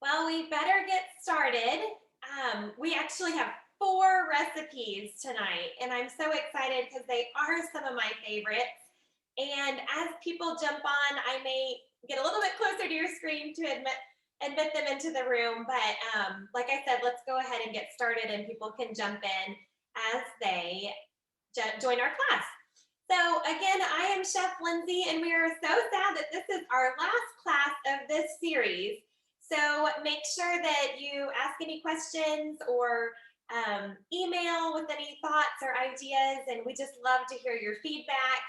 Well, we better get started. We actually have 4 recipes tonight, and I'm so excited because they are some of my favorites. And as people jump on, I may get a little bit closer to your screen to admit them into the room. But like I said, let's go ahead and get started, and people can jump in as they join our class. So again, I am Chef Lindsay, and we are so sad that this is our last class of this series. So make sure that you ask any questions or email with any thoughts or ideas, and we just love to hear your feedback,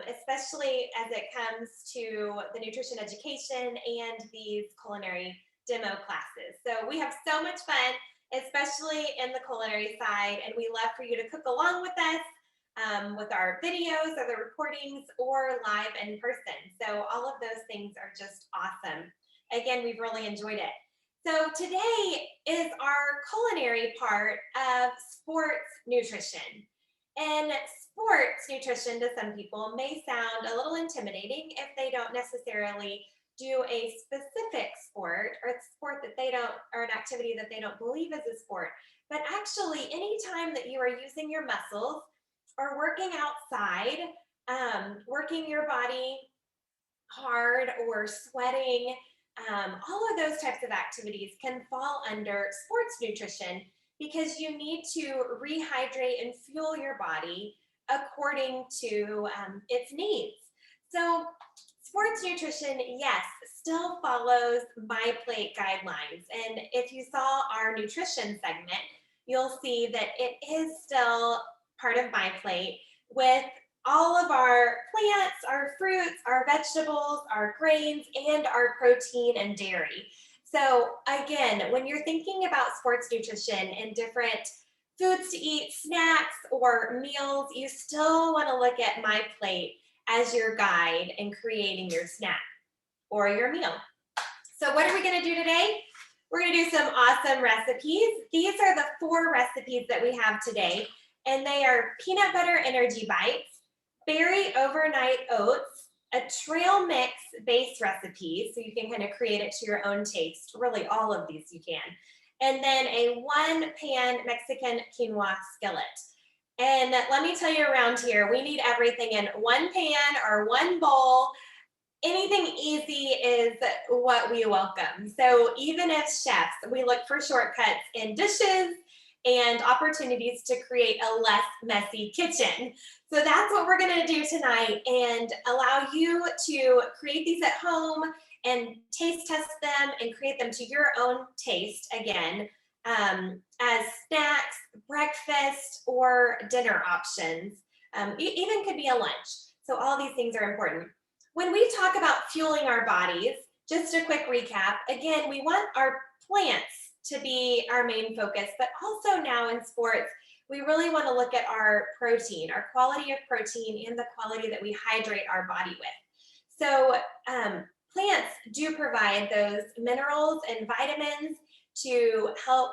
especially as it comes to the nutrition education and these culinary demo classes. So we have so much fun, especially in the culinary side, and we love for you to cook along with us with our videos or the recordings or live in person. So all of those things are just awesome. Again, we've really enjoyed it. So today is our culinary part of sports nutrition. And sports nutrition to some people may sound a little intimidating if they don't necessarily do a specific sport or a sport that they don't, or an activity that they don't believe is a sport. But actually, anytime that you are using your muscles or working outside, working your body hard or sweating, all of those types of activities can fall under sports nutrition because you need to rehydrate and fuel your body according to its needs. So sports nutrition, yes, still follows My Plate guidelines. And if you saw our nutrition segment, you'll see that it is still part of My Plate with all of our plants, our fruits, our vegetables, our grains, and our protein and dairy. So again, when you're thinking about sports nutrition and different foods to eat, snacks or meals, you still want to look at My Plate as your guide in creating your snack or your meal. So what are we going to do today? We're going to do some awesome recipes. These are the 4 recipes that we have today, and they are peanut butter energy bites, berry overnight oats, a trail mix base recipe, so you can kind of create it to your own taste. Really, all of these you can. And then a 1-pan Mexican quinoa skillet. And let me tell you, around here, we need everything in 1 pan or 1 bowl. Anything easy is what we welcome. So even as chefs, we look for shortcuts in dishes and opportunities to create a less messy kitchen. So that's what we're going to do tonight, and allow you to create these at home and taste test them and create them to your own taste again, as snacks, breakfast, or dinner options. Even could be a lunch. So all these things are important. When we talk about fueling our bodies, just a quick recap, again, we want our plants to be our main focus, but also now in sports, we really want to look at our protein, our quality of protein, and the quality that we hydrate our body with. So plants do provide those minerals and vitamins to help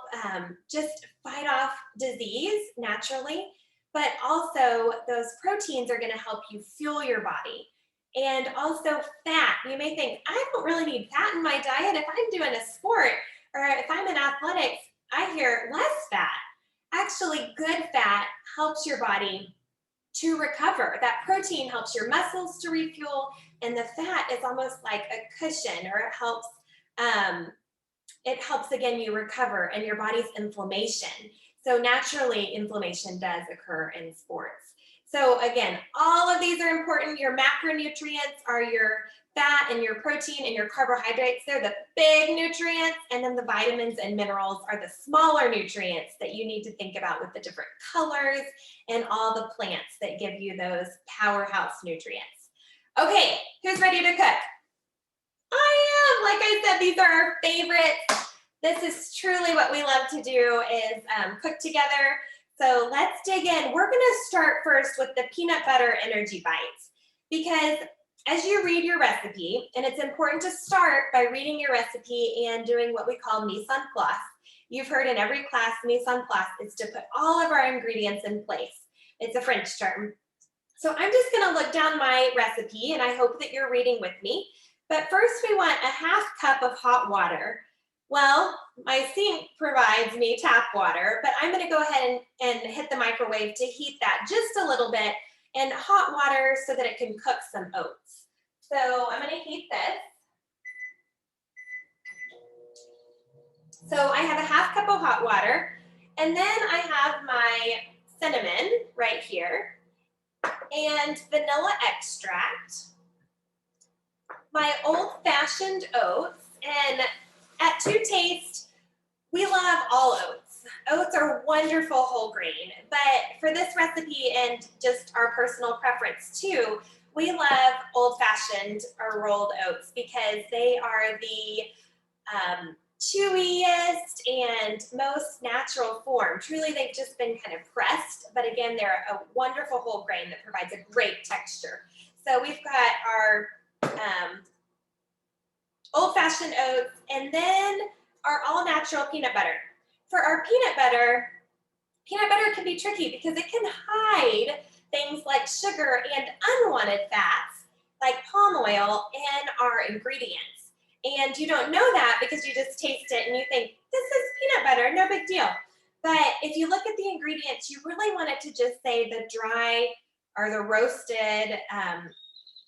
just fight off disease naturally, but also those proteins are going to help you fuel your body. And also fat. You may think, I don't really need fat in my diet if I'm doing a sport or if I'm in athletics. I hear less fat. Actually, good fat helps your body to recover. That protein helps your muscles to refuel, and the fat is almost like a cushion, or it helps again you recover and your body's inflammation. So naturally, inflammation does occur in sports. So again, all of these are important. Your macronutrients are your fat and your protein and your carbohydrates. They're the big nutrients. And then the vitamins and minerals are the smaller nutrients that you need to think about with the different colors and all the plants that give you those powerhouse nutrients. Okay, who's ready to cook? I am. Like I said, these are our favorites. This is truly what we love to do is cook together. So let's dig in. We're gonna start first with the peanut butter energy bites because as you read your recipe, and it's important to start by reading your recipe and doing what we call mise en place. You've heard in every class, mise en place is to put all of our ingredients in place. It's a French term. So I'm just gonna look down my recipe and I hope that you're reading with me. But first we want a half cup of hot water. Well, my sink provides me tap water, but I'm gonna go ahead and hit the microwave to heat that just a little bit and hot water so that it can cook some oats. So I'm gonna heat this. So I have a half cup of hot water, and then I have my cinnamon right here, and vanilla extract, my old-fashioned oats, and at Two Taste, we love all oats. Oats are wonderful whole grain, but for this recipe and just our personal preference too, we love old-fashioned or rolled oats because they are the chewiest and most natural form. Truly, they've just been kind of pressed, but again, they're a wonderful whole grain that provides a great texture. So we've got our old-fashioned oats, and then our all-natural peanut butter. For our peanut butter can be tricky because it can hide things like sugar and unwanted fats like palm oil in our ingredients. And you don't know that because you just taste it and you think, this is peanut butter, no big deal. But if you look at the ingredients, you really want it to just say the dry or the roasted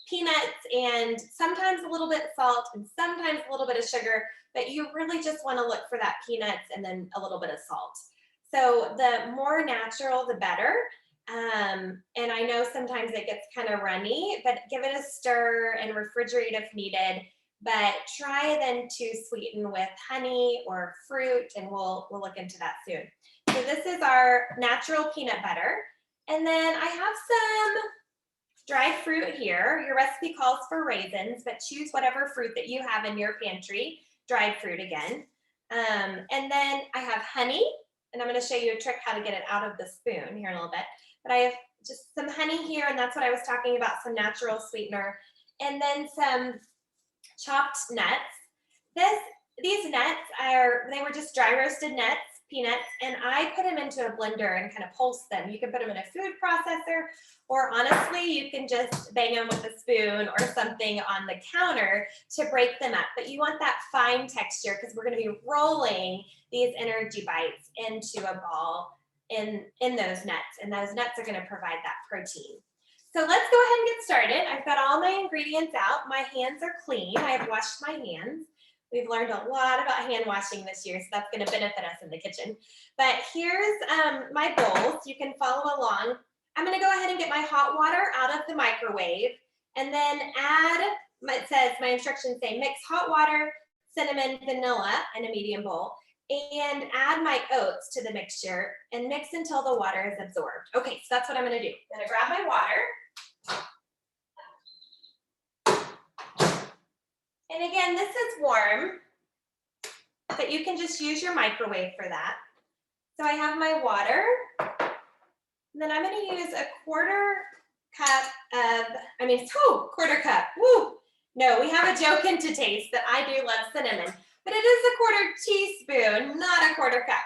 peanuts and sometimes a little bit of salt and sometimes a little bit of sugar, but you really just want to look for that peanuts and then a little bit of salt. So the more natural, the better. And I know sometimes it gets kind of runny, but give it a stir and refrigerate if needed. But try then to sweeten with honey or fruit, and we'll look into that soon. So this is our natural peanut butter. And then I have some dried fruit here. Your recipe calls for raisins, but choose whatever fruit that you have in your pantry. Dried fruit again. And then I have honey, and I'm going to show you a trick how to get it out of the spoon here in a little bit. But I have just some honey here, and that's what I was talking about, some natural sweetener. And then some chopped nuts. These nuts they were just dry roasted nuts, peanuts, and I put them into a blender and kind of pulse them. You can put them in a food processor, or honestly, you can just bang them with a spoon or something on the counter to break them up. But you want that fine texture because we're going to be rolling these energy bites into a ball in those nuts, and those nuts are going to provide that protein. So let's go ahead and get started. I've got all my ingredients out. My hands are clean. I have washed my hands. We've learned a lot about hand washing this year, so that's going to benefit us in the kitchen. But here's my bowls. You can follow along. I'm going to go ahead and get my hot water out of the microwave and then add, it says, my instructions say mix hot water, cinnamon, vanilla in a medium bowl, and add my oats to the mixture and mix until the water is absorbed. Okay, so that's what I'm going to do. I'm going to grab my water. And again, this is warm, but you can just use your microwave for that. So I have my water, and then I'm going to use a quarter cup. Woo! No, we have a joke in To Taste that I do love cinnamon, but it is a quarter teaspoon, not a quarter cup.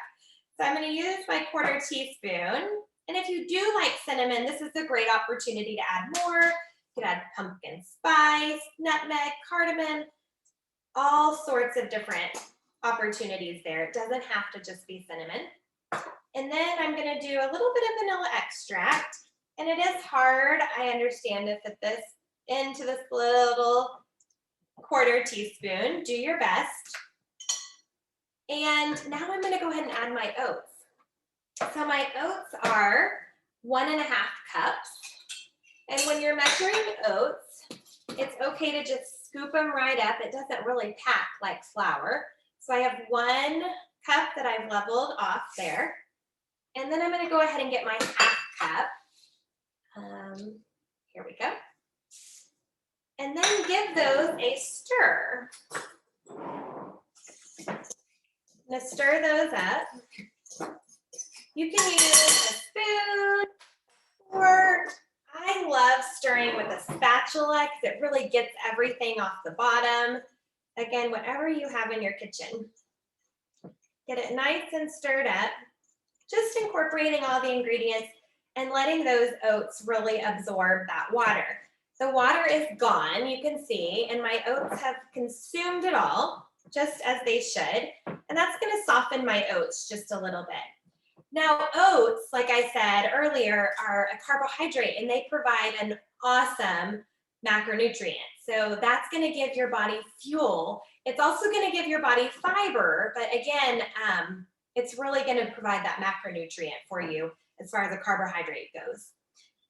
So I'm going to use my quarter teaspoon. And if you do like cinnamon, this is a great opportunity to add more. You can add pumpkin spice, nutmeg, cardamom, all sorts of different opportunities there. It doesn't have to just be cinnamon. And then I'm going to do a little bit of vanilla extract. And it is hard, I understand, to fit this into this little quarter teaspoon. Do your best. And now I'm going to go ahead and add my oats. So my oats are 1.5 cups. And when you're measuring oats, it's okay to just scoop them right up. It doesn't really pack like flour. So I have 1 cup that I've leveled off there. And then I'm going to go ahead and get my half cup. Here we go. And then give those a stir. I'm going to stir those up. You can use a spoon, or I love stirring with a spatula because it really gets everything off the bottom. Again, whatever you have in your kitchen. Get it nice and stirred up, just incorporating all the ingredients and letting those oats really absorb that water. The water is gone, you can see, and my oats have consumed it all, just as they should. And that's going to soften my oats just a little bit. Now, oats, like I said earlier, are a carbohydrate, and they provide an awesome macronutrient. So that's going to give your body fuel. It's also going to give your body fiber, but again, it's really going to provide that macronutrient for you as far as a carbohydrate goes.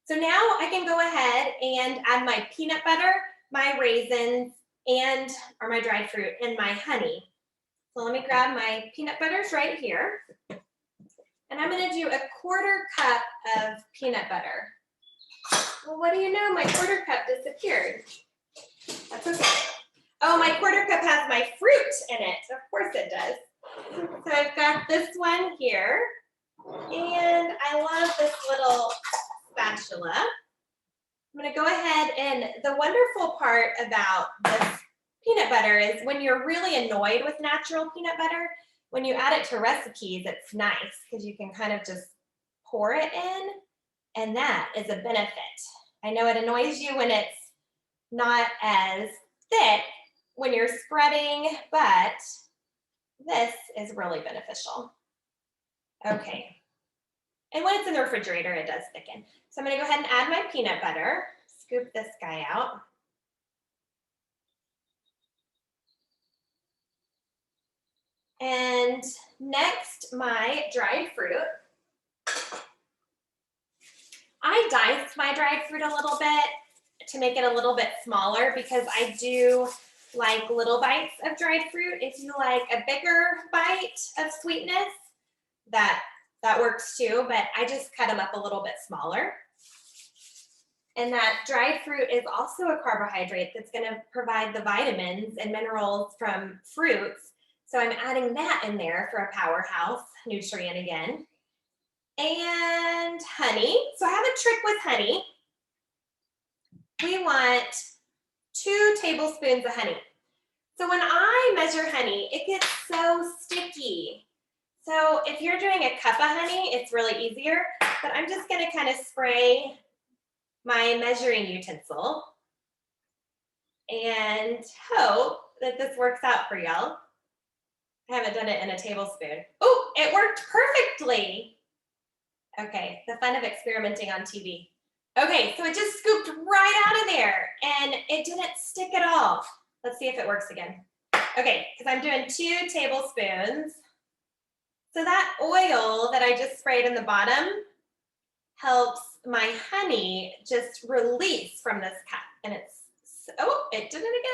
So now I can go ahead and add my peanut butter, my raisins, or my dried fruit, and my honey. So let me grab my peanut butters right here. And I'm going to do a 1/4 cup of peanut butter. Well, what do you know? My 1/4 cup disappeared. That's okay. Oh, my 1/4 cup has my fruit in it. Of course it does. So I've got this one here. And I love this little spatula. I'm going to go ahead, and the wonderful part about this peanut butter is when you're really annoyed with natural peanut butter, when you add it to recipes, it's nice because you can kind of just pour it in, and that is a benefit. I know it annoys you when it's not as thick when you're spreading, but this is really beneficial. Okay. And when it's in the refrigerator, it does thicken. So I'm going to go ahead and add my peanut butter. Scoop this guy out. And next, my dried fruit. I diced my dried fruit a little bit to make it a little bit smaller because I do like little bites of dried fruit. If you like a bigger bite of sweetness, that works too, but I just cut them up a little bit smaller. And that dried fruit is also a carbohydrate that's going to provide the vitamins and minerals from fruits. So I'm adding that in there for a powerhouse nutrient again. And honey. So I have a trick with honey. We want 2 tablespoons of honey. So when I measure honey, it gets so sticky. So if you're doing a cup of honey, it's really easier, but I'm just going to kind of spray my measuring utensil and hope that this works out for y'all. I haven't done it in a tablespoon. Oh, it worked perfectly. Okay, the fun of experimenting on TV. Okay, so it just scooped right out of there and it didn't stick at all. Let's see if it works again. Okay, because I'm doing 2 tablespoons. So that oil that I just sprayed in the bottom helps my honey just release from this cup. And it's, oh, it did it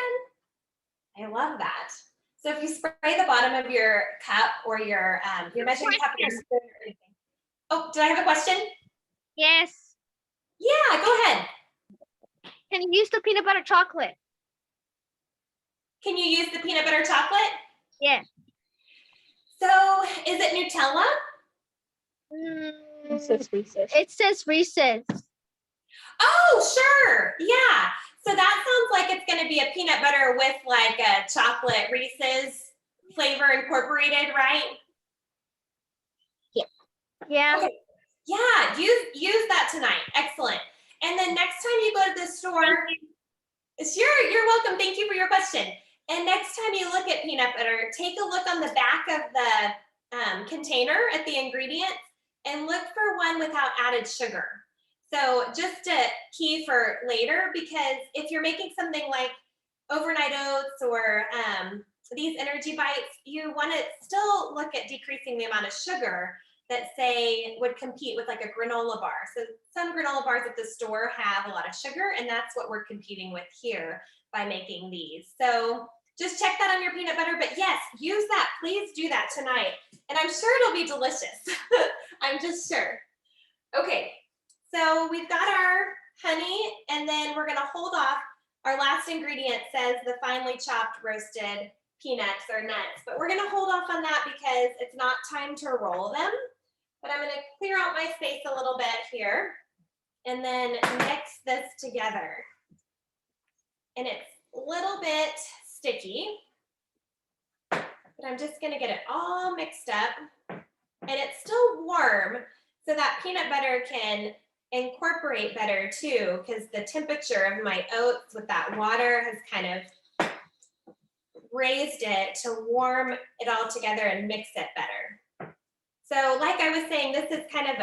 again. I love that. So if you spray the bottom of your cup or your measuring cup, your spoon or anything. Oh, did I have a question? Yes. Yeah, go ahead. Can you use the peanut butter chocolate? Can you use the peanut butter chocolate? Yeah. So is it Nutella? It says Reese's. It says Reese's. Oh, sure. Yeah. So that sounds like it's going to be a peanut butter with like a chocolate Reese's flavor incorporated, right? Yeah. Yeah. Okay. Yeah, use that tonight. Excellent. And then next time you go to the store, sure, you're welcome. Thank you for your question. And next time you look at peanut butter, take a look on the back of the container at the ingredients and look for one without added sugar. So just a key for later, because if you're making something like overnight oats or these energy bites, you want to still look at decreasing the amount of sugar that say would compete with like a granola bar. So some granola bars at the store have a lot of sugar, and that's what we're competing with here by making these. So just check that on your peanut butter, but yes, use that. Please do that tonight. And I'm sure it'll be delicious. I'm just sure. Okay, so we've got our honey, and then we're gonna hold off. Our last ingredient says the finely chopped roasted peanuts or nuts, but we're gonna hold off on that because it's not time to roll them. But I'm gonna clear out my space a little bit here and then mix this together. And it's a little bit sticky, but I'm just gonna get it all mixed up. And it's still warm, so that peanut butter can incorporate better too, because the temperature of my oats with that water has kind of raised it to warm it all together and mix it better. So like I was saying, this is kind of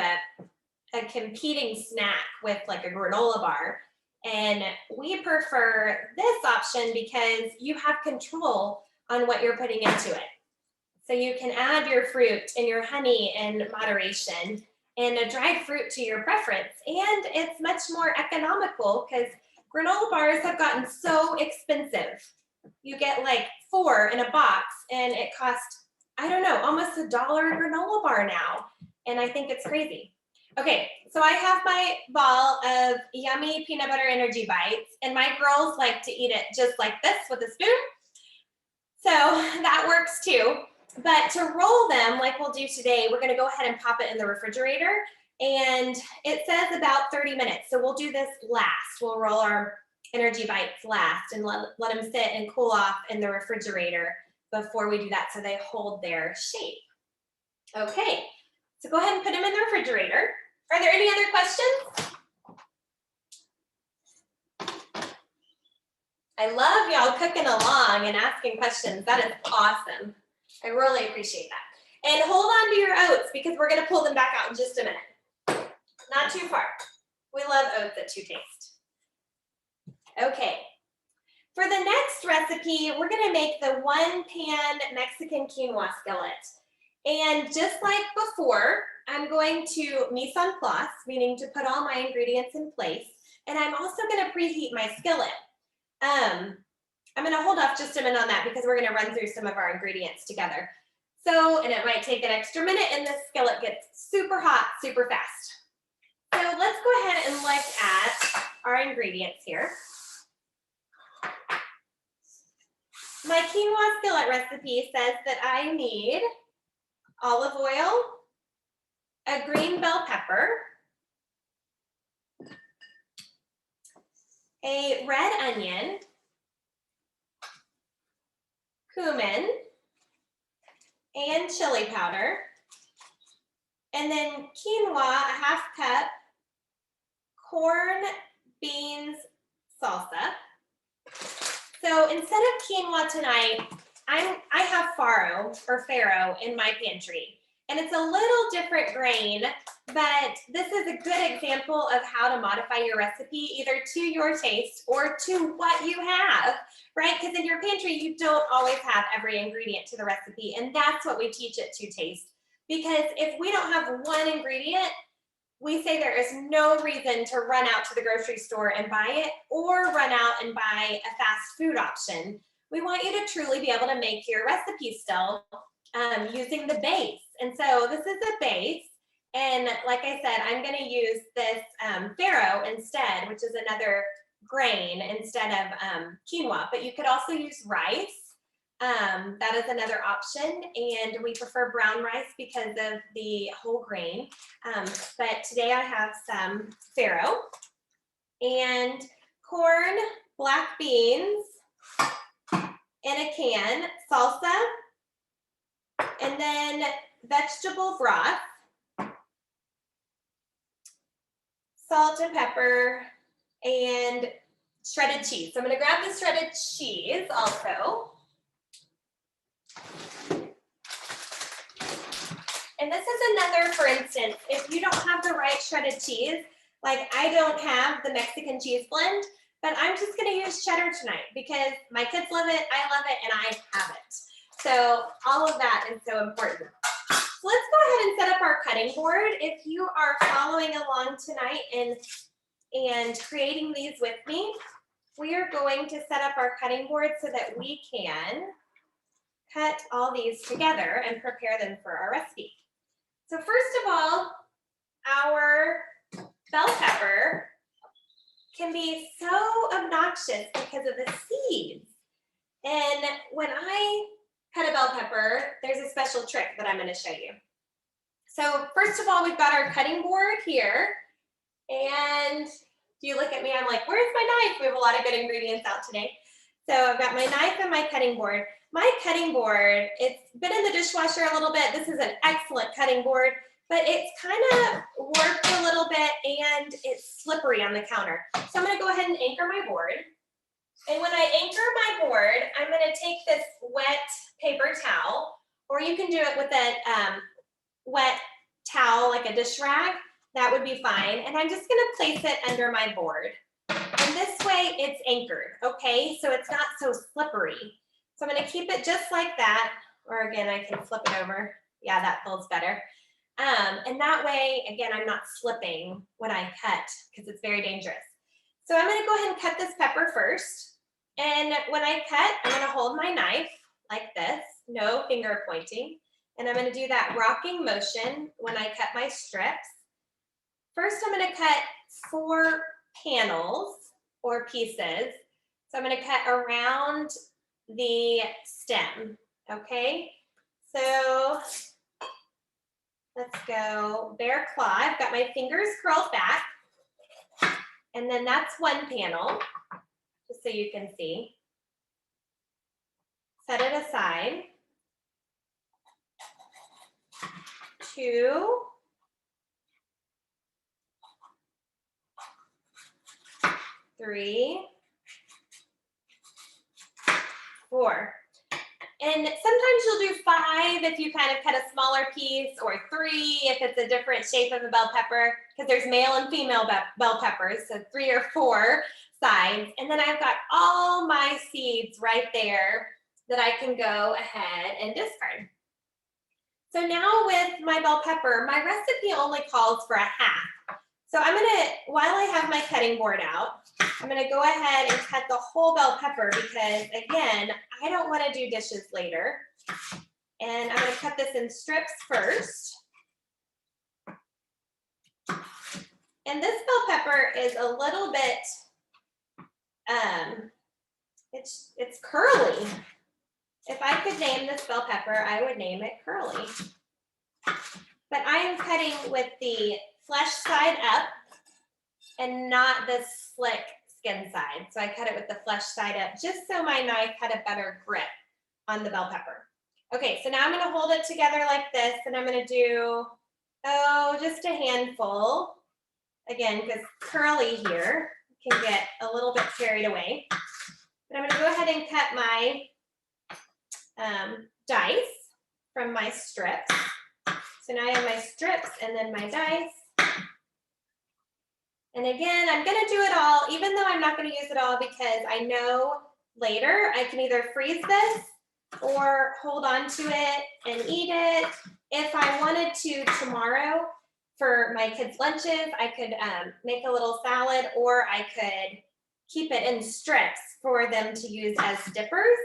a competing snack with like a granola bar. And we prefer this option because you have control on what you're putting into it. So you can add your fruit and your honey in moderation and a dried fruit to your preference. And it's much more economical because granola bars have gotten so expensive. You get like 4 in a box and it costs, I don't know, almost $1 a granola bar now. And I think it's crazy. Okay, so I have my ball of yummy peanut butter energy bites, and my girls like to eat it just like this with a spoon. So that works too. But to roll them, like we'll do today, we're gonna go ahead and pop it in the refrigerator. And it says about 30 minutes. So we'll do this last. We'll roll our energy bites last and let them sit and cool off in the refrigerator before we do that so they hold their shape. Okay, so go ahead and put them in the refrigerator. Are there any other questions? I love y'all cooking along and asking questions. That is awesome. I really appreciate that. And hold on to your oats because we're gonna pull them back out in just a minute. Not too far. We love oats at Two Taste. Okay, for the next recipe, we're gonna make the 1-pan Mexican quinoa skillet. And just like before, I'm going to mise en place, meaning to put all my ingredients in place. And I'm also gonna preheat my skillet. I'm gonna hold off just a minute on that because we're gonna run through some of our ingredients together. So, and it might take an extra minute and this skillet gets super hot, super fast. So let's go ahead and look at our ingredients here. My quinoa skillet recipe says that I need olive oil, a green bell pepper, a red onion, cumin, and chili powder, and then quinoa, a half cup, corn, beans, salsa. So instead of quinoa tonight, I have farro in my pantry. And it's a little different grain, but this is a good example of how to modify your recipe either to your taste or to what you have, right? Because in your pantry, you don't always have every ingredient to the recipe. And that's what we teach at Two Taste. Because if we don't have one ingredient, we say there is no reason to run out to the grocery store and buy it or run out and buy a fast food option. We want you to truly be able to make your recipe still using the base. And so this is the base. And like I said, I'm going to use this farro instead, which is another grain instead of quinoa. But you could also use rice. That is another option. And we prefer brown rice because of the whole grain. But today I have some farro and corn, black beans in a can, salsa, and then vegetable broth, salt and pepper, and shredded cheese. So I'm going to grab the shredded cheese also. And this is another, for instance, if you don't have the right shredded cheese, like I don't have the Mexican cheese blend, but I'm just going to use cheddar tonight because my kids love it, I love it, and I have it. So all of that is so important. So let's go ahead and set up our cutting board. If you are following along tonight and creating these with me, we are going to set up our cutting board so that we can cut all these together and prepare them for our recipe. So first of all, our bell pepper can be so obnoxious because of the seeds. And when I cut a bell pepper, there's a special trick that I'm going to show you. So first of all, we've got our cutting board here. And if you look at me, I'm like, where's my knife? We have a lot of good ingredients out today. So I've got my knife and my cutting board. My cutting board, it's been in the dishwasher a little bit. This is an excellent cutting board, but it's kind of warped a little bit and it's slippery on the counter. So I'm going to go ahead and anchor my board. And when I anchor my board, I'm going to take this wet paper towel, or you can do it with a wet towel, like a dish rag. That would be fine. And I'm just going to place it under my board. And this way it's anchored, okay? So it's not so slippery. So I'm going to keep it just like that. Or again, I can flip it over. Yeah, that feels better. And that way, again, I'm not slipping when I cut because it's very dangerous. So I'm going to go ahead and cut this pepper first. And when I cut, I'm going to hold my knife like this, no finger pointing. And I'm going to do that rocking motion when I cut my strips. First, I'm going to cut 4 panels or pieces. So I'm going to cut around the stem, okay? So let's go bear claw. I've got my fingers curled back. And then that's 1 panel, just so you can see. Set it aside. 2. 3, 4. And sometimes you'll do 5 if you kind of cut a smaller piece, or 3 if it's a different shape of a bell pepper, because there's male and female bell peppers, so 3 or 4 sides. And then I've got all my seeds right there that I can go ahead and discard. So now with my bell pepper, my recipe only calls for a half. So I'm gonna, while I have my cutting board out, I'm gonna go ahead and cut the whole bell pepper because, again, I don't wanna do dishes later. And I'm gonna cut this in strips first. And this bell pepper is a little bit, it's curly. If I could name this bell pepper, I would name it Curly. But I am cutting with the flesh side up and not the slick skin side. So I cut it with the flesh side up just so my knife had a better grip on the bell pepper. Okay, so now I'm gonna hold it together like this, and I'm gonna do, just a handful. Again, because Curly here can get a little bit carried away. But I'm gonna go ahead and cut my dice from my strips. So now I have my strips and then my dice. And again, I'm gonna do it all, even though I'm not gonna use it all, because I know later I can either freeze this or hold on to it and eat it. If I wanted to tomorrow for my kids' lunches, I could make a little salad, or I could keep it in strips for them to use as dippers.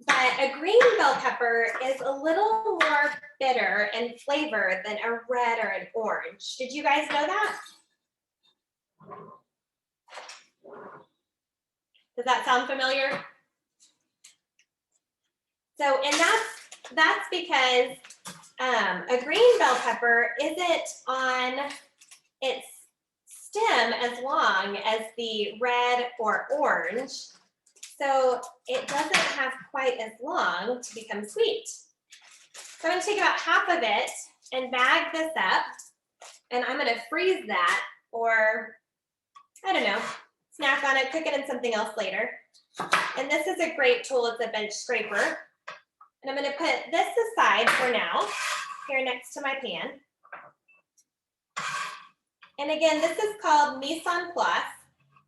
But a green bell pepper is a little more bitter in flavor than a red or an orange. Did you guys know that? Does that sound familiar? So, and that's because a green bell pepper isn't on its stem as long as the red or orange. So it doesn't have quite as long to become sweet. So I'm going to take about half of it and bag this up, and I'm going to freeze that, or I don't know, snack on it, cook it in something else later. And this is a great tool. It's a bench scraper. And I'm going to put this aside for now, here next to my pan. And again, this is called mise en place,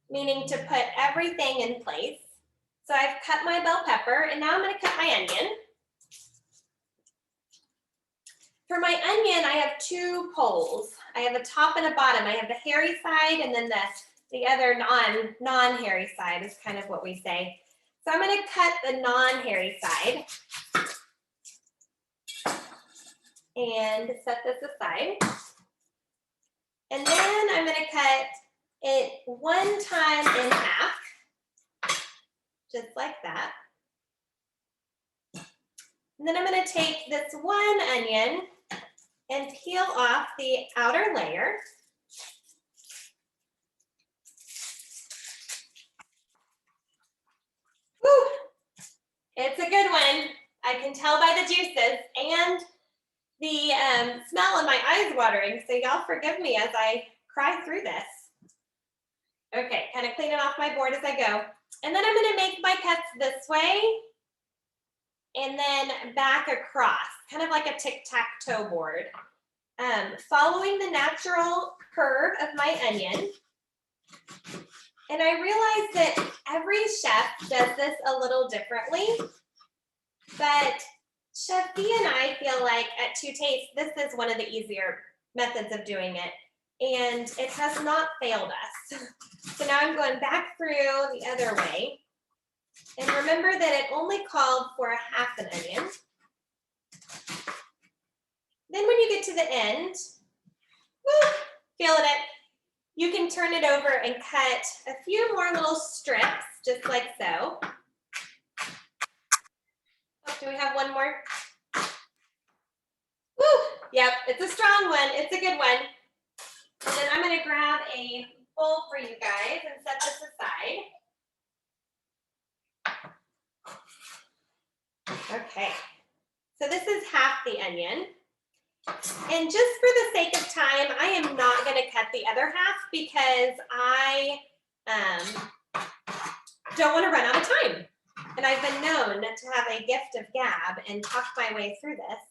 meaning to put everything in place. So I've cut my bell pepper, and now I'm going to cut my onion. For my onion, I have two poles. I have a top and a bottom. I have the hairy side and then the other non-hairy side is kind of what we say. So I'm gonna cut the non-hairy side and set this aside. And then I'm gonna cut it one time in half, just like that. And then I'm gonna take this one onion and peel off the outer layer. Whew. It's a good one. I can tell by the juices and the smell in my eyes watering. So y'all forgive me as I cry through this. Okay, kind of clean it off my board as I go. And then I'm gonna make my cuts this way and then back across, kind of like a tic-tac-toe board. Following the natural curve of my onion. And I realize that every chef does this a little differently, but Chef B and I feel like at Two Tastes, this is one of the easier methods of doing it, and it has not failed us. So now I'm going back through the other way. And remember that it only called for a half an onion. Then when you get to the end, woo, feeling it, you can turn it over and cut a few more little strips, just like so. Oh, do we have one more? Woo, yep, it's a strong one. It's a good one. And then I'm gonna grab a bowl for you guys and set this aside. Okay, so this is half the onion. And just for the sake of time, I am not going to cut the other half because I don't want to run out of time. And I've been known to have a gift of gab and talk my way through this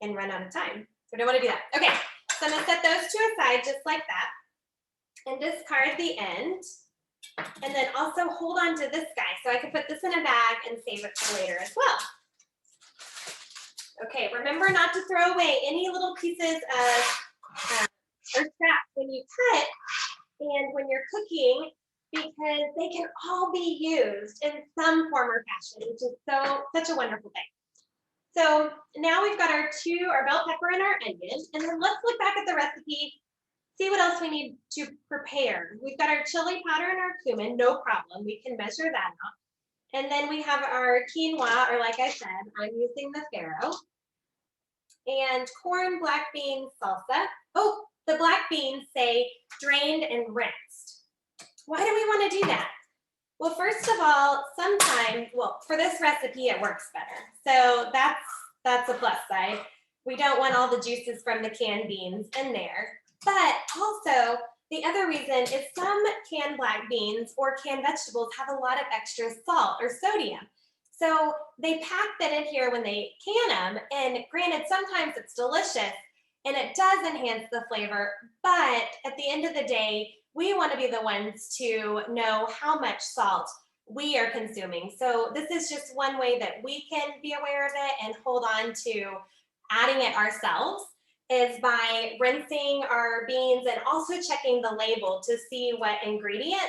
and run out of time. So I don't want to do that. Okay, so I'm going to set those two aside just like that and discard the end. And then also hold on to this guy so I can put this in a bag and save it for later as well. Okay, remember not to throw away any little pieces of or scraps when you cut and when you're cooking because they can all be used in some form or fashion, which is such a wonderful thing. So now we've got our bell pepper and our onion, and then let's look back at the recipe, see what else we need to prepare. We've got our chili powder and our cumin, no problem. We can measure that out. And then we have our quinoa, or like I said, I'm using the farro. And corn, black beans, salsa. Oh, the black beans say drained and rinsed. Why do we want to do that? Well, first of all, sometimes, well, for this recipe, it works better. So that's a plus side. We don't want all the juices from the canned beans in there. But also, the other reason is some canned black beans or canned vegetables have a lot of extra salt or sodium. So they pack that in here when they can them, and granted, sometimes it's delicious and it does enhance the flavor, but at the end of the day, we want to be the ones to know how much salt we are consuming. So this is just one way that we can be aware of it and hold on to adding it ourselves is by rinsing our beans and also checking the label to see what ingredients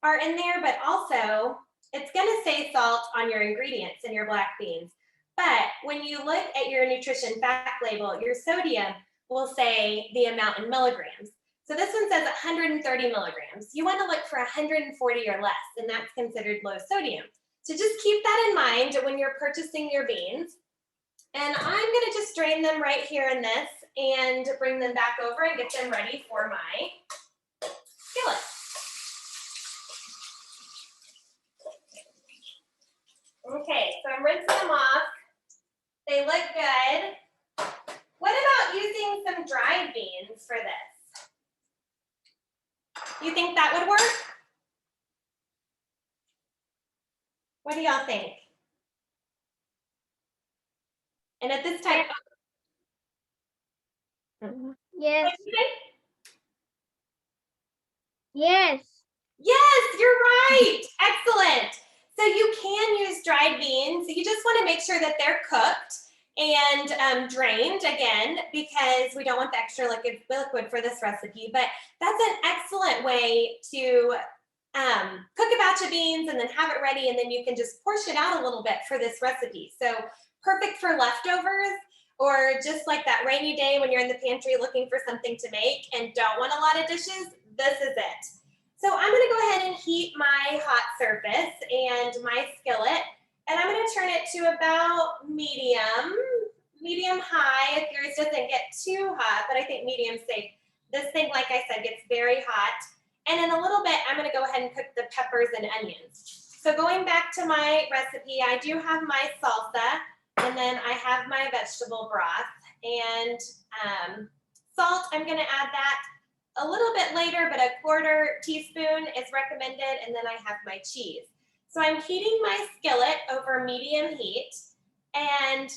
are in there, but also it's going to say salt on your ingredients in your black beans. But when you look at your nutrition fact label, your sodium will say the amount in milligrams. So this one says 130 milligrams. You want to look for 140 or less, and that's considered low sodium. So just keep that in mind when you're purchasing your beans. And I'm going to just drain them right here in this and bring them back over and get them ready for my skillet. Okay, so I'm rinsing them off. They look good. What about using some dried beans for this? You think that would work? What do y'all think? And at this time, Yes. what do you think? Yes. Yes, you're right. Excellent. So you can use dried beans. You just want to make sure that they're cooked and drained again because we don't want the extra liquid for this recipe, but that's an excellent way to cook a batch of beans and then have it ready, and then you can just portion out a little bit for this recipe. So perfect for leftovers, or just like that rainy day when you're in the pantry looking for something to make and don't want a lot of dishes, this is it. So I'm gonna go ahead and heat my hot surface and my skillet, and I'm gonna turn it to about medium high if yours doesn't get too hot, but I think medium's safe. This thing, like I said, gets very hot. And in a little bit, I'm gonna go ahead and cook the peppers and onions. So going back to my recipe, I do have my salsa, and then I have my vegetable broth, and salt, I'm gonna add that a little bit later, but a 1/4 teaspoon is recommended, and then I have my cheese. So I'm heating my skillet over medium heat, and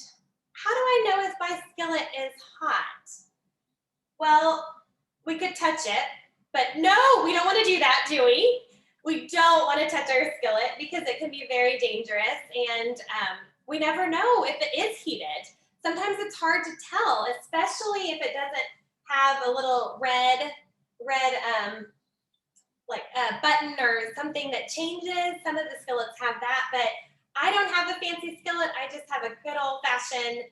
how do I know if my skillet is hot? Well, we could touch it, but no, we don't want to do that, do we? We don't want to touch our skillet because it can be very dangerous, and we never know if it is heated. Sometimes it's hard to tell, especially if it doesn't have a little red like a button or something that changes. Some of the skillets have that, but I don't have a fancy skillet. I just have a good old-fashioned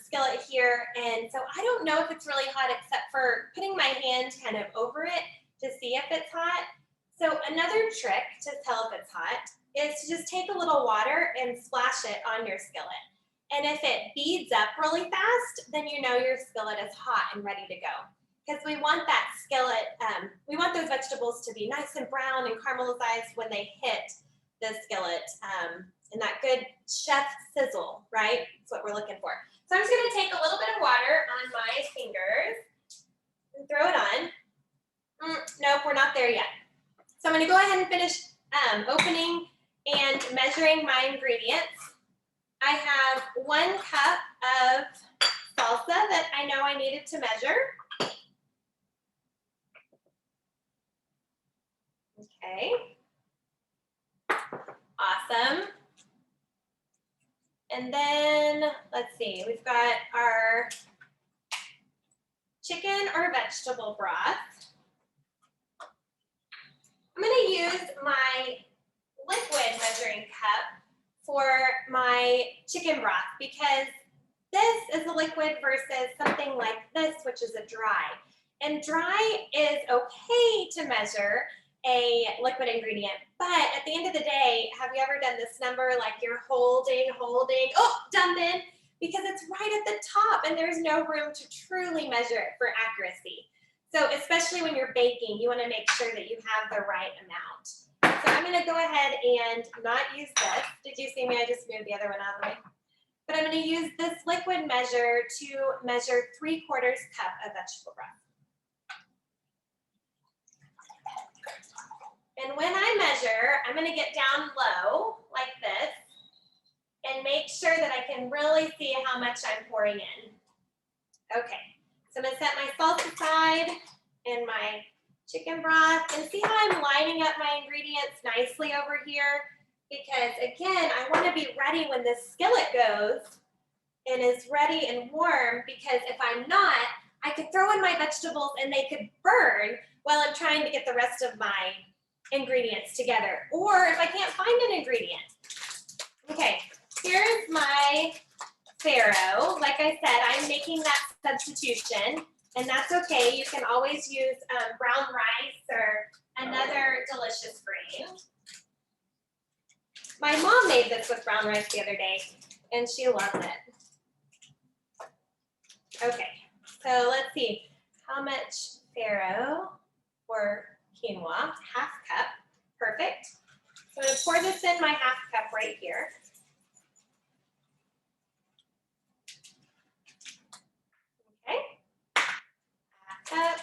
skillet here, and so I don't know if it's really hot except for putting my hand kind of over it to see if it's hot. So another trick to tell if it's hot is to just take a little water and splash it on your skillet. And if it beads up really fast, then you know your skillet is hot and ready to go. Because we want that skillet, we want those vegetables to be nice and brown and caramelized when they hit the skillet, and that good chef sizzle, right? That's what we're looking for. So I'm just gonna take a little bit of water on my fingers and throw it on. Nope, we're not there yet. So I'm gonna go ahead and finish opening and measuring my ingredients. I have 1 cup of salsa that I know I needed to measure. Okay, awesome. And then, let's see, we've got our chicken or vegetable broth. I'm gonna use my liquid measuring cup for my chicken broth because this is a liquid versus something like this, which is a dry. And dry is okay to measure a liquid ingredient, but at the end of the day, have you ever done this number like you're holding, oh, dump in, because it's right at the top and there's no room to truly measure it for accuracy. So especially when you're baking, you want to make sure that you have the right amount. So I'm going to go ahead and not use this. Did you see me? I just moved the other one out of the way. But I'm going to use this liquid measure to measure 3/4 cup of vegetable broth. And when I measure, I'm going to get down low like this and make sure that I can really see how much I'm pouring in. Okay, so I'm going to set my salsa aside and my chicken broth and see how I'm lining up my ingredients nicely over here, because again, I want to be ready when this skillet goes and is ready and warm, because if I'm not, I could throw in my vegetables and they could burn while I'm trying to get the rest of my ingredients together, or if I can't find an ingredient. Okay, here's my farro. Like I said, I'm making that substitution, and that's okay. You can always use brown rice or another delicious grain. My mom made this with brown rice the other day, and she loved it. Okay, so let's see. How much farro or quinoa? 1/2 cup. Perfect. So I'm going to pour this in my 1/2 cup right here. Okay. 1/2 cup.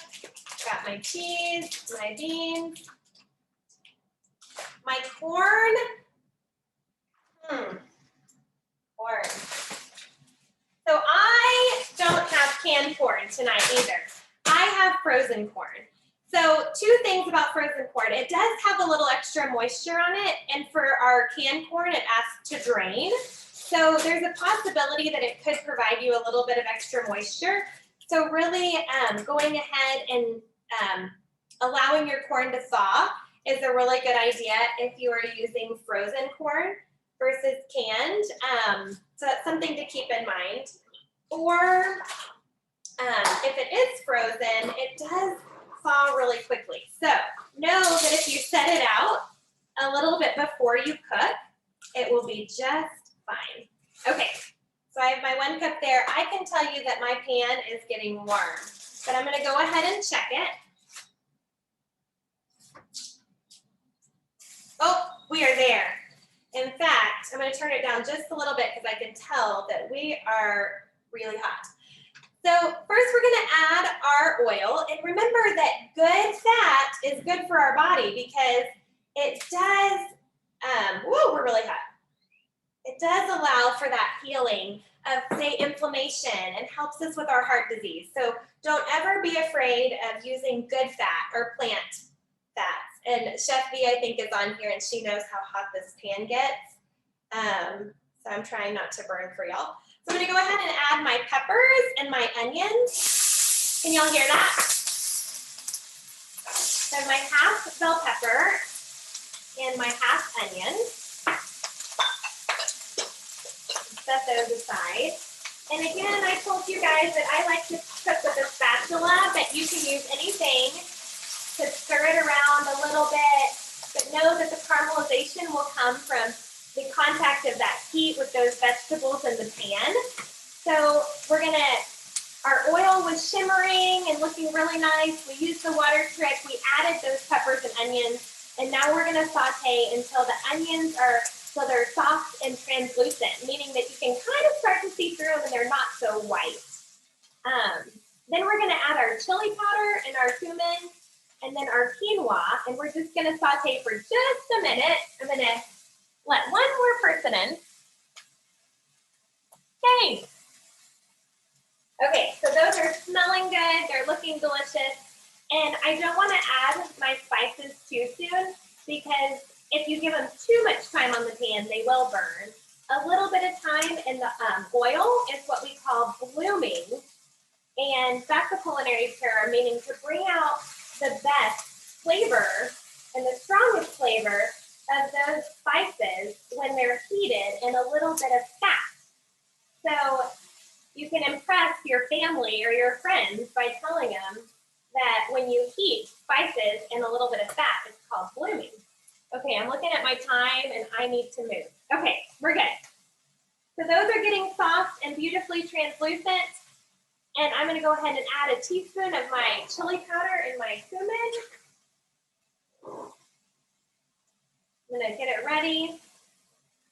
Got my cheese, my beans, my corn. Corn. So I don't have canned corn tonight either. I have frozen corn. So 2 things about frozen corn. It does have a little extra moisture on it, and for our canned corn, it asks to drain. So there's a possibility that it could provide you a little bit of extra moisture. So really going ahead and allowing your corn to thaw is a really good idea if you are using frozen corn versus canned. So that's something to keep in mind. Or if it is frozen, it does thaw really quickly. So know that if you set it out a little bit before you cook, it will be just fine. Okay, so I have my 1 cup there. I can tell you that my pan is getting warm, but I'm gonna go ahead and check it. Oh, we are there. In fact, I'm gonna turn it down just a little bit because I can tell that we are really hot. So first we're gonna add our oil, and remember that good fat is good for our body because it does, we're really hot. It does allow for that healing of, say, inflammation and helps us with our heart disease. So don't ever be afraid of using good fat or plant fats. And Chef V, I think, is on here, and she knows how hot this pan gets. So I'm trying not to burn for y'all. So I'm gonna go ahead and add my peppers and my onions. Can y'all hear that? So I have my half bell pepper and my half onion. Set those aside. And again, I told you guys that I like to cook with a spatula, but you can use anything to stir it around a little bit. But know that the caramelization will come from the contact of that heat with those vegetables in the pan. So we're gonna, our oil was shimmering and looking really nice. We used the water trick. We added those peppers and onions, and now we're gonna saute until the onions are, so they're soft and translucent, meaning that you can kind of start to see through them and they're not so white. Then we're gonna add our chili powder and our cumin and then our quinoa, and we're just gonna saute for just a minute. I'm gonna let one more person in. Hey. Okay, so those are smelling good. They're looking delicious. And I don't want to add my spices too soon because if you give them too much time on the pan, they will burn. A little bit of time in the oil is what we call blooming. And that's a culinary term, meaning to bring out the best flavor and the strongest flavor of those spices when they're heated in a little bit of fat. So you can impress your family or your friends by telling them that when you heat spices in a little bit of fat, it's called blooming. Okay, I'm looking at my time and I need to move. Okay, we're good. So those are getting soft and beautifully translucent. And I'm gonna go ahead and add a teaspoon of my chili powder and my cumin. I'm gonna get it ready.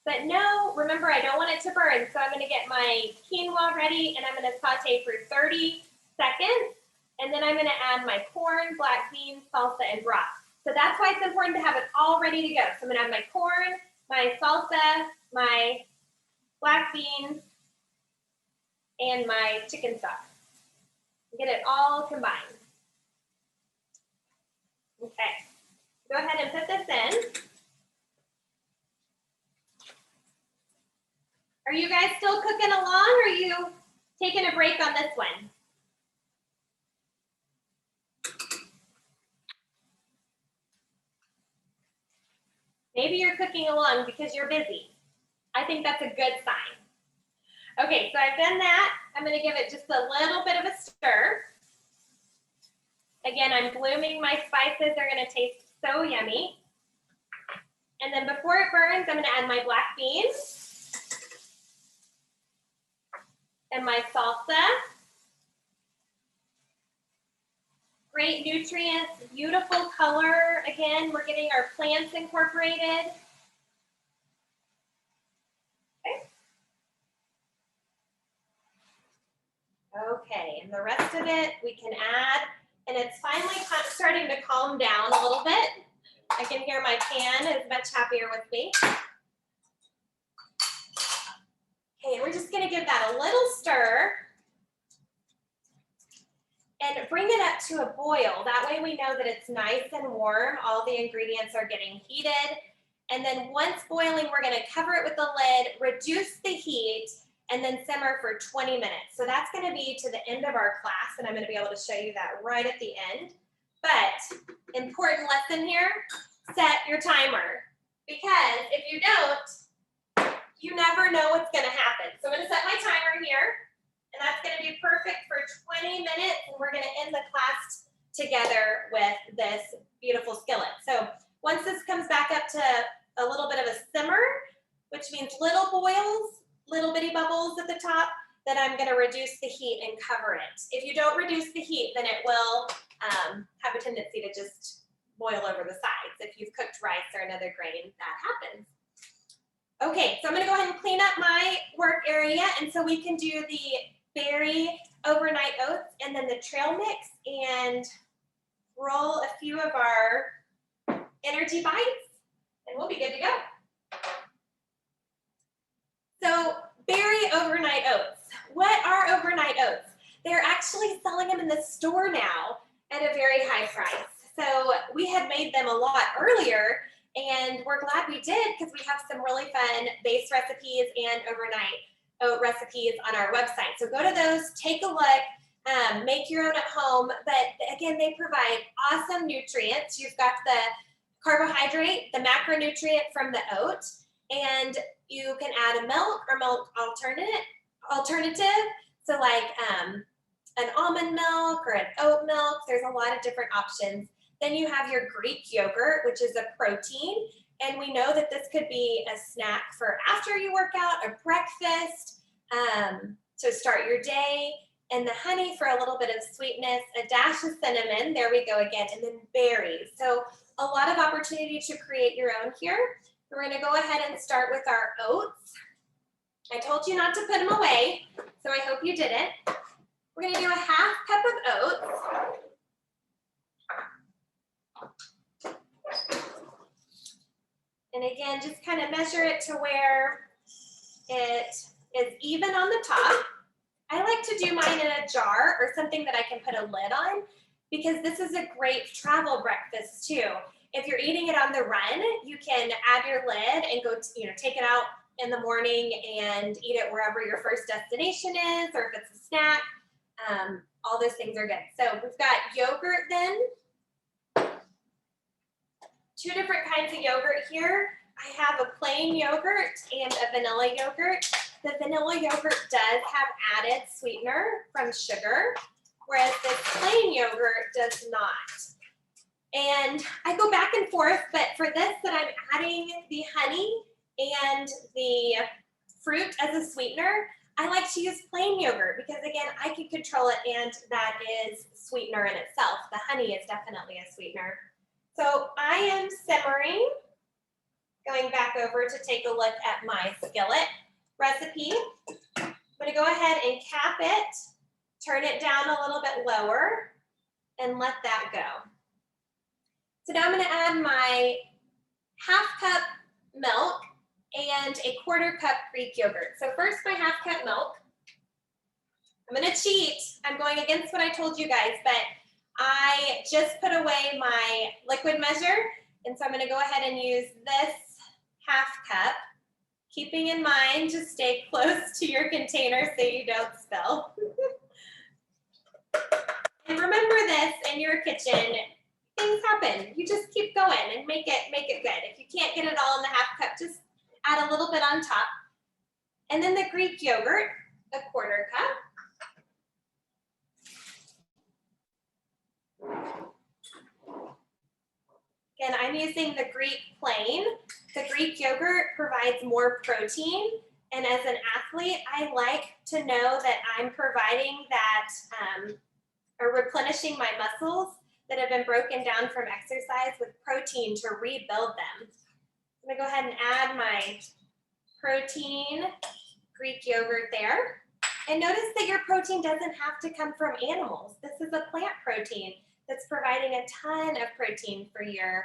But no, remember, I don't want it to burn. So I'm gonna get my quinoa ready and I'm gonna saute for 30 seconds. And then I'm gonna add my corn, black beans, salsa, and broth. So that's why it's important to have it all ready to go. So I'm gonna add my corn, my salsa, my black beans, and my chicken stock. Get it all combined. Okay, go ahead and put this in. Are you guys still cooking along or are you taking a break on this one? Maybe you're cooking along because you're busy. I think that's a good sign. Okay, so I've done that. I'm gonna give it just a little bit of a stir. Again, I'm blooming my spices. They're gonna taste so yummy. And then before it burns, I'm gonna add my black beans and my salsa. Great nutrients, beautiful color. Again, we're getting our plants incorporated. Okay, and the rest of it we can add, and it's finally starting to calm down a little bit. I can hear my pan is much happier with me. Okay, we're just gonna give that a little stir and bring it up to a boil. That way we know that it's nice and warm. All the ingredients are getting heated. And then once boiling, we're gonna cover it with the lid, reduce the heat, and then simmer for 20 minutes. So that's gonna be to the end of our class, and I'm gonna be able to show you that right at the end. But important lesson here, set your timer. Because if you don't, you never know what's gonna happen. So I'm gonna set my timer here, and that's gonna be perfect for 20 minutes, and we're gonna end the class together with this beautiful skillet. So once this comes back up to a little bit of a simmer, which means little boils, little bitty bubbles at the top, then I'm gonna reduce the heat and cover it. If you don't reduce the heat, then it will have a tendency to just boil over the sides. If you've cooked rice or another grain, that happens. Okay, so I'm gonna go ahead and clean up my work area, and so we can do the berry overnight oats and then the trail mix and roll a few of our energy bites, and we'll be good to go. So berry overnight oats. What are overnight oats? They're actually selling them in the store now at a very high price. So we had made them a lot earlier, and we're glad we did because we have some really fun base recipes and overnight oat recipes on our website. So go to those, take a look, make your own at home. But again, they provide awesome nutrients. You've got the carbohydrate, the macronutrient from the oat, and you can add a milk or milk alternative. So like an almond milk or an oat milk. There's a lot of different options. Then you have your Greek yogurt, which is a protein. And we know that this could be a snack for after you work out, a breakfast, to start your day. And the honey for a little bit of sweetness, a dash of cinnamon, there we go again, and then berries. So a lot of opportunity to create your own here. We're gonna go ahead and start with our oats. I told you not to put them away, so I hope you didn't. We're gonna do a half cup of oats. And again, just kind of measure it to where it is even on the top. I like to do mine in a jar or something that I can put a lid on because this is a great travel breakfast too. If you're eating it on the run, you can add your lid and go, take it out in the morning and eat it wherever your first destination is, or if it's a snack. All those things are good. So we've got yogurt then. Two different kinds of yogurt here. I have a plain yogurt and a vanilla yogurt. The vanilla yogurt does have added sweetener from sugar, whereas this plain yogurt does not. And I go back and forth, but for this that I'm adding the honey and the fruit as a sweetener, I like to use plain yogurt because again, I can control it and that is sweetener in itself. The honey is definitely a sweetener. So I am simmering, going back over to take a look at my skillet recipe. I'm gonna go ahead and cap it, turn it down a little bit lower, and let that go. So now I'm gonna add my half cup milk and a quarter cup Greek yogurt. So first my half cup milk. I'm gonna cheat. I'm going against what I told you guys, but I just put away my liquid measure, and so I'm gonna go ahead and use this half cup, keeping in mind to stay close to your container so you don't spill. And remember this in your kitchen, things happen. You just keep going and make it good. If you can't get it all in the half cup, just add a little bit on top. And then the Greek yogurt, a quarter cup. Again, I'm using the Greek plain. The Greek yogurt provides more protein. And as an athlete, I like to know that I'm providing that or replenishing my muscles that have been broken down from exercise with protein to rebuild them. I'm gonna go ahead and add my protein Greek yogurt there. And notice that your protein doesn't have to come from animals. This is a plant protein that's providing a ton of protein for your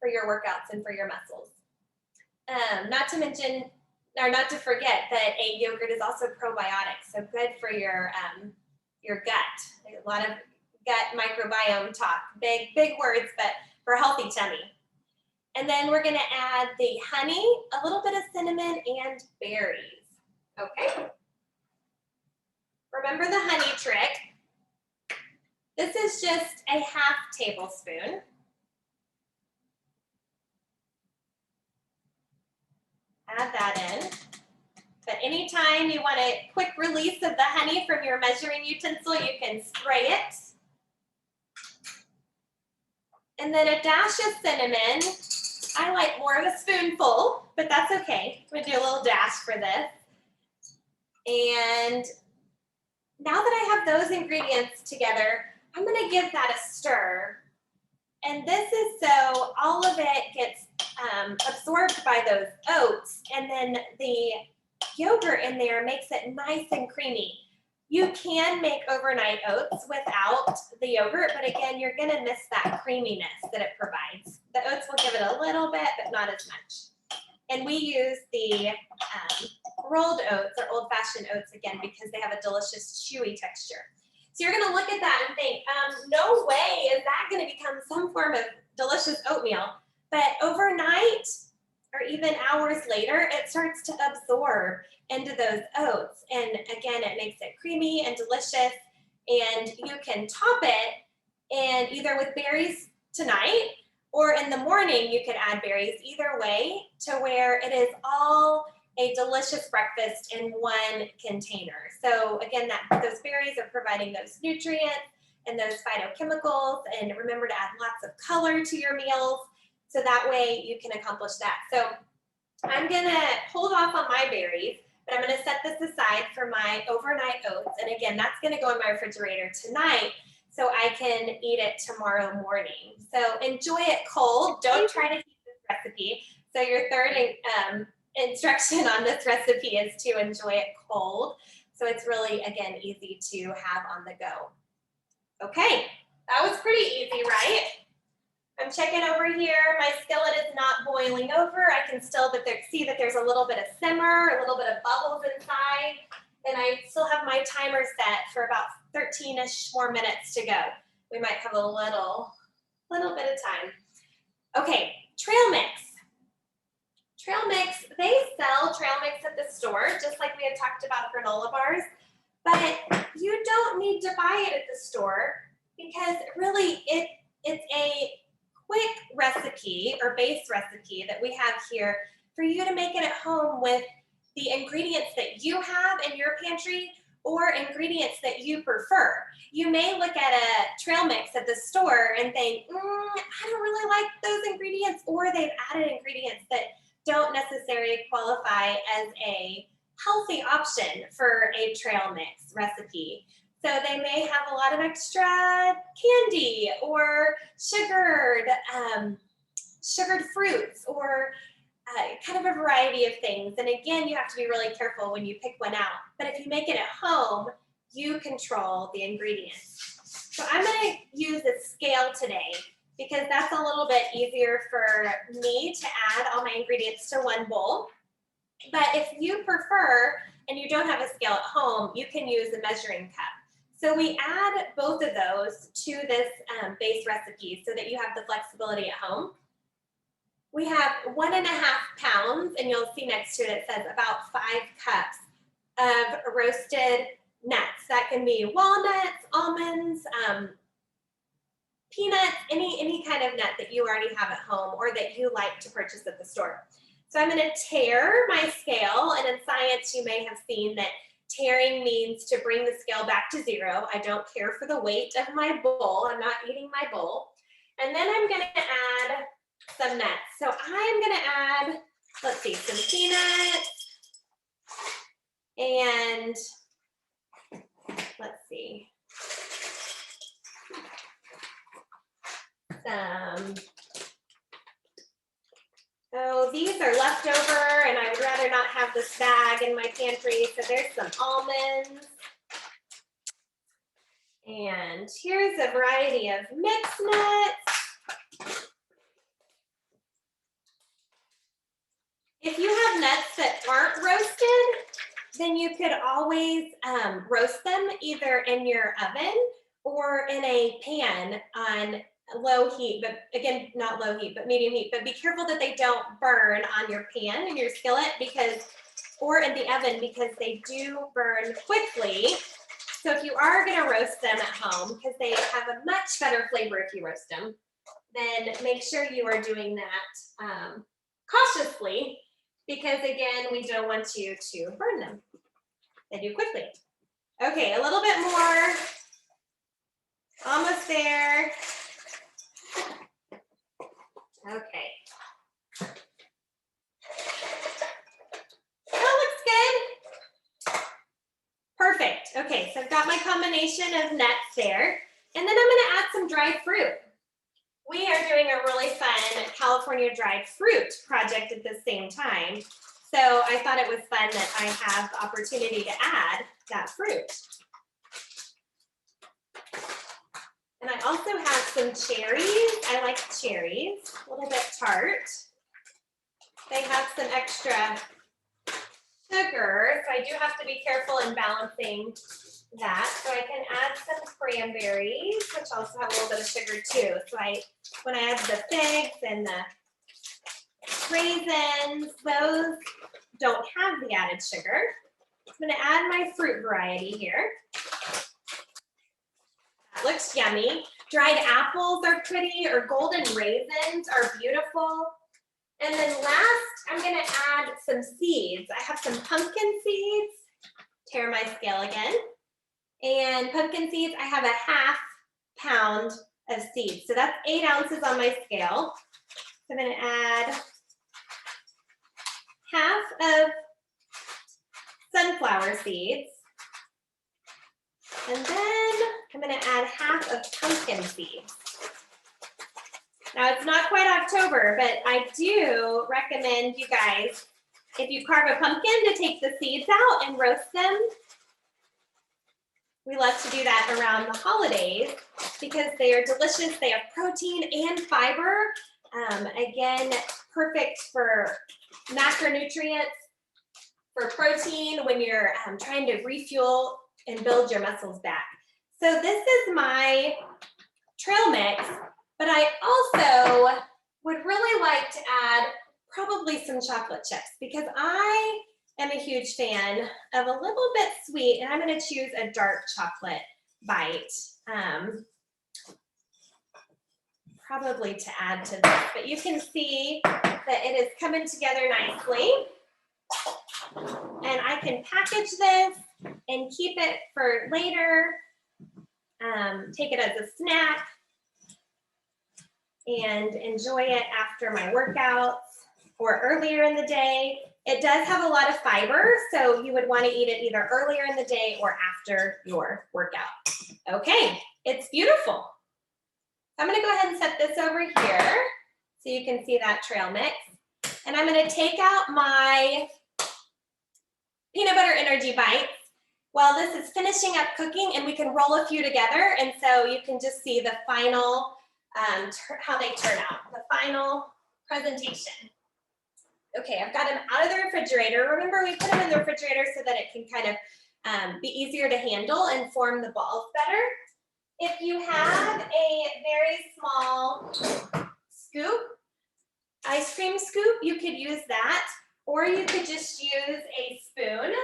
workouts and for your muscles. Not to mention, or not to forget that a yogurt is also probiotic, so good for your gut. A lot of gut microbiome talk, big words, but for a healthy tummy. And then we're gonna add the honey, a little bit of cinnamon, and berries, okay? Remember the honey trick. This is just a half tablespoon. Add that in. But anytime you want a quick release of the honey from your measuring utensil, you can spray it. And then a dash of cinnamon. I like more of a spoonful, but that's okay. I'm gonna do a little dash for this. And now that I have those ingredients together, I'm gonna give that a stir. And this is so all of it gets absorbed by those oats, and then the yogurt in there makes it nice and creamy. You can make overnight oats without the yogurt, but again, you're gonna miss that creaminess that it provides. The oats will give it a little bit, but not as much. And we use the rolled oats or old-fashioned oats again because they have a delicious chewy texture. So you're gonna look at that and think, no way is that gonna become some form of delicious oatmeal. But overnight, or even hours later, it starts to absorb into those oats. And again, it makes it creamy and delicious. And you can top it and either with berries tonight, or in the morning, you can add berries. Either way, to where it is all a delicious breakfast in one container. So again, those berries are providing those nutrients and those phytochemicals. And remember to add lots of color to your meals, so that way you can accomplish that. So I'm gonna hold off on my berries, but I'm gonna set this aside for my overnight oats. And again, that's gonna go in my refrigerator tonight so I can eat it tomorrow morning. So enjoy it cold. Don't try to heat this recipe. So your third instruction on this recipe is to enjoy it cold. So it's really, again, easy to have on the go. Okay, that was pretty easy, right? I'm checking over here. My skillet is not boiling over. I can still see that there's a little bit of simmer, a little bit of bubbles inside. And I still have my timer set for about 13-ish more minutes to go. We might have a little bit of time. Okay, trail mix. Trail mix, they sell trail mix at the store, just like we had talked about granola bars, but you don't need to buy it at the store because really it's a quick recipe or base recipe that we have here for you to make it at home with the ingredients that you have in your pantry or ingredients that you prefer. You may look at a trail mix at the store and think, I don't really like those ingredients, or they've added ingredients that don't necessarily qualify as a healthy option for a trail mix recipe. So they may have a lot of extra candy or sugared fruits or kind of a variety of things. And again, you have to be really careful when you pick one out. But if you make it at home, you control the ingredients. So I'm going to use a scale today because that's a little bit easier for me to add all my ingredients to one bowl. But if you prefer and you don't have a scale at home, you can use a measuring cup. So we add both of those to this base recipe so that you have the flexibility at home. We have 1.5 pounds, and you'll see next to it, it says about 5 cups of roasted nuts. That can be walnuts, almonds, peanuts, any kind of nut that you already have at home or that you like to purchase at the store. So I'm gonna tare my scale, and in science you may have seen that tearing means to bring the scale back to 0. I don't care for the weight of my bowl. I'm not eating my bowl. And then I'm gonna add some nuts. So I'm gonna add, let's see, some peanuts and let's see, oh, these are leftover and I would rather not have this bag in my pantry. So there's some almonds. And here's a variety of mixed nuts. If you have nuts that aren't roasted, then you could always roast them either in your oven or in a pan on low heat, but again, not low heat, but medium heat, but be careful that they don't burn on your pan and your skillet or in the oven, because they do burn quickly. So if you are gonna roast them at home, because they have a much better flavor if you roast them, then make sure you are doing that cautiously, because again, we don't want you to burn them. They do quickly. Okay, a little bit more. Almost there. Okay. That looks good. Perfect. Okay, so I've got my combination of nuts there. And then I'm gonna add some dried fruit. We are doing a really fun California dried fruit project at the same time. So I thought it was fun that I have the opportunity to add that fruit. And I also have some cherries. I like cherries, a little bit tart. They have some extra sugar, so I do have to be careful in balancing that. So I can add some cranberries, which also have a little bit of sugar too. So when I add the figs and the raisins, those don't have the added sugar. I'm gonna add my fruit variety here. That looks yummy. Dried apples are pretty, or golden raisins are beautiful. And then last, I'm gonna add some seeds. I have some pumpkin seeds. Tear my scale again. And pumpkin seeds, I have a 1/2 pound of seeds. So that's 8 ounces on my scale. So I'm gonna add 1/2 of sunflower seeds. And then I'm gonna add 1/2 of pumpkin seeds. Now it's not quite October, but I do recommend you guys, if you carve a pumpkin, to take the seeds out and roast them. We love to do that around the holidays because they are delicious. They have protein and fiber. Again, perfect for macronutrients, for protein when you're trying to refuel and build your muscles back. So this is my trail mix, but I also would really like to add probably some chocolate chips, because I am a huge fan of a little bit sweet, and I'm gonna choose a dark chocolate bite, probably to add to this, but you can see that it is coming together nicely. And I can package this and keep it for later, take it as a snack, and enjoy it after my workouts or earlier in the day. It does have a lot of fiber, so you would want to eat it either earlier in the day or after your workout. Okay, it's beautiful. I'm going to go ahead and set this over here so you can see that trail mix. And I'm going to take out my peanut butter energy bites while this is finishing up cooking, and we can roll a few together, and so you can just see the final, how they turn out, the final presentation. Okay, I've got them out of the refrigerator. Remember, we put them in the refrigerator so that it can kind of be easier to handle and form the balls better. If you have a very small scoop, ice cream scoop, you could use that, or you could just use a spoon,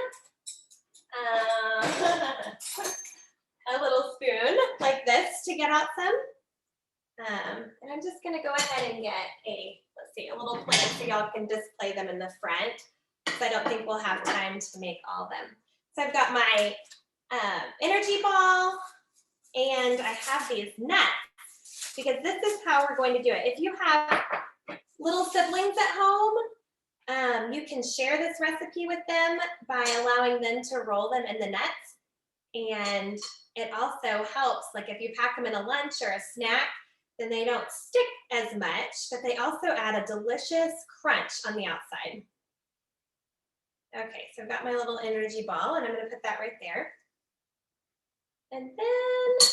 a little spoon like this to get out some. And I'm just gonna go ahead and get a little plant so y'all can display them in the front, because I don't think we'll have time to make all of them. So I've got my energy ball, and I have these nuts, because this is how we're going to do it. If you have little siblings at home, you can share this recipe with them by allowing them to roll them in the nuts. And it also helps, like if you pack them in a lunch or a snack, then they don't stick as much, but they also add a delicious crunch on the outside. Okay, so I've got my little energy ball, and I'm gonna put that right there. And then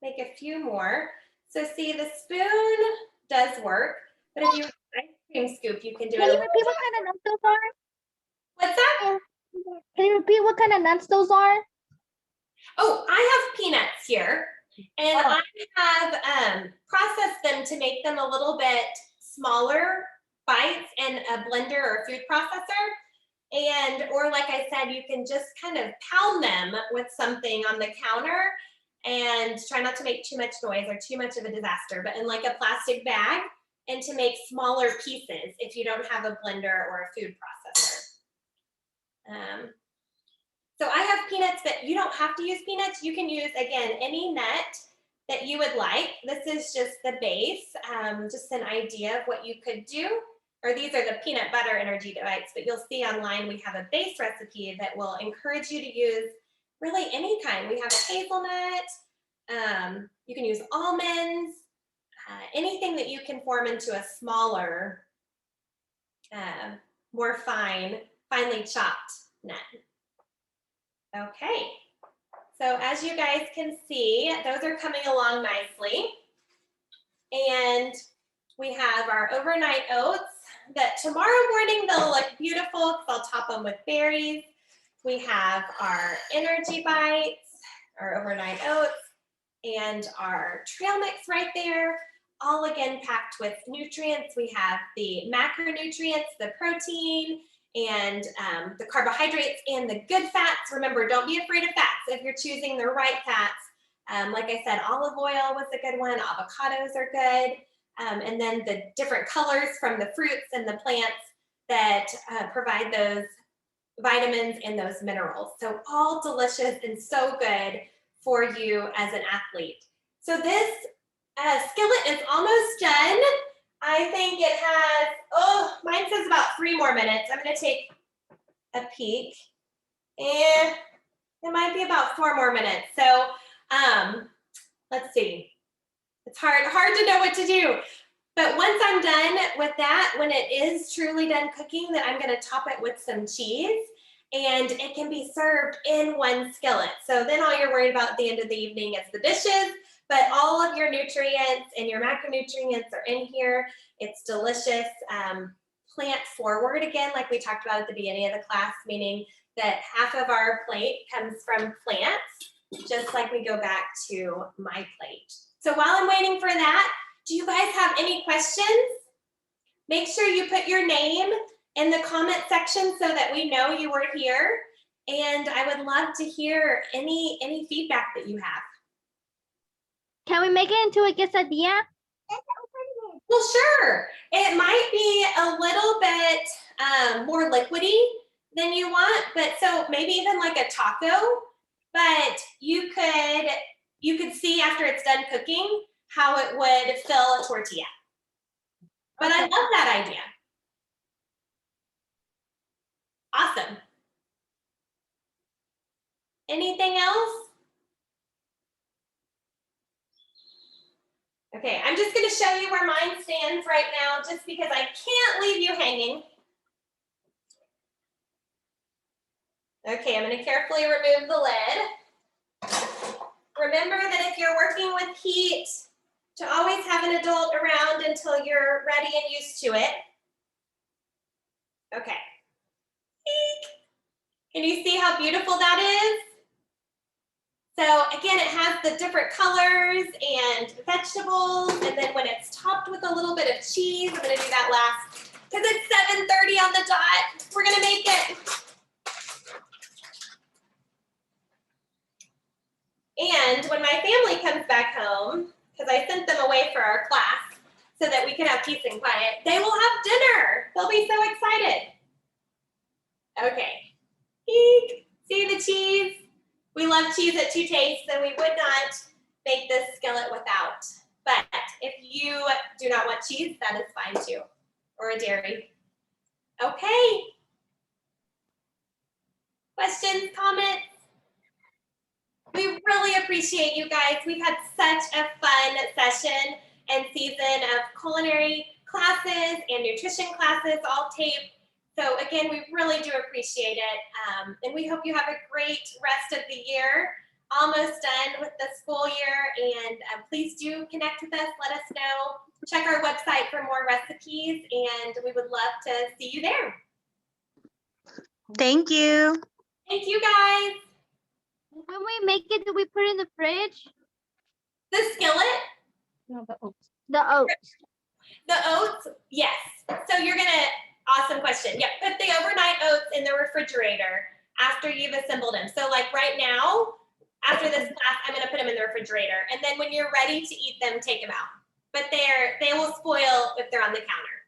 make a few more. So see, the spoon does work, but if you have an ice cream scoop, you can do it. Can you repeat what kind of nuts those are? What's that? Can you repeat what kind of nuts those are? Oh, I have peanuts here. And Oh. I have processed them to make them a little bit smaller bites in a blender or food processor. And, or like I said, you can just kind of pound them with something on the counter and try not to make too much noise or too much of a disaster, but in like a plastic bag, and to make smaller pieces if you don't have a blender or a food processor. So I have peanuts, but you don't have to use peanuts. You can use, again, any nut that you would like. This is just the base, just an idea of what you could do. Or these are the peanut butter energy bites, but you'll see online we have a base recipe that will encourage you to use really any kind. We have a hazelnut, you can use almonds, anything that you can form into a smaller, more finely chopped nut. Okay, so as you guys can see, those are coming along nicely. And we have our overnight oats that tomorrow morning they'll look beautiful because I'll top them with berries. We have our energy bites, our overnight oats, and our trail mix right there, all again packed with nutrients. We have the macronutrients, the protein, and the carbohydrates and the good fats. Remember, don't be afraid of fats if you're choosing the right fats. Like I said, olive oil was a good one, avocados are good, and then the different colors from the fruits and the plants that provide those vitamins and those minerals. So all delicious and so good for you as an athlete. So this skillet is almost done. I think it has, mine says about 3 more minutes. I'm gonna take a peek. And it might be about 4 more minutes. So let's see. It's hard to know what to do. But once I'm done with that, when it is truly done cooking, then I'm gonna top it with some cheese, and it can be served in one skillet. So then all you're worried about at the end of the evening is the dishes, but all of your nutrients and your macronutrients are in here. It's delicious, plant forward again, like we talked about at the beginning of the class, meaning that half of our plate comes from plants, just like we go back to my plate. So while I'm waiting for that, do you guys have any questions? Make sure you put your name in the comment section so that we know you were here. And I would love to hear any feedback that you have. Can we make it into a quesadilla? Well, sure. It might be a little bit more liquidy than you want, but so maybe even like a taco, but you could see after it's done cooking how it would fill a tortilla. But I love that idea. Awesome. Anything else? Okay, I'm just gonna show you where mine stands right now just because I can't leave you hanging. Okay, I'm gonna carefully remove the lid. Remember that if you're working with heat, to always have an adult around until you're ready and used to it. Okay. Can you see how beautiful that is? So again, it has the different colors and vegetables, and then when it's topped with a little bit of cheese, I'm gonna do that last, because it's 7:30 on the dot. We're gonna make it. And when my family comes back home, because I sent them away for our class so that we could have peace and quiet, they will have dinner. They'll be so excited. Okay. See the cheese? We love cheese at Two Tastes, and we would not make this skillet without. But if you do not want cheese, that is fine too, or a dairy. Okay. Questions, comments? We really appreciate you guys. We've had such a fun session and season of culinary classes and nutrition classes, all taped. So again, we really do appreciate it. And we hope you have a great rest of the year. Almost done with the school year. And please do connect with us. Let us know. Check our website for more recipes. And we would love to see you there. Thank you. Thank you, guys. When we make it, do we put it in the fridge? The skillet, No, the oats. The oats. the oats, yes. So you're gonna, awesome question. Yep, put the overnight oats in the refrigerator after you've assembled them. So like right now, after this class, I'm gonna put them in the refrigerator. And then when you're ready to eat them, take them out. But they will spoil if they're on the counter.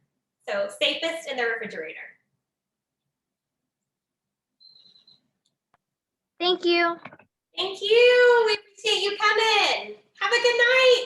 So safest in the refrigerator. Thank you. Thank you. We appreciate you coming. Have a good night.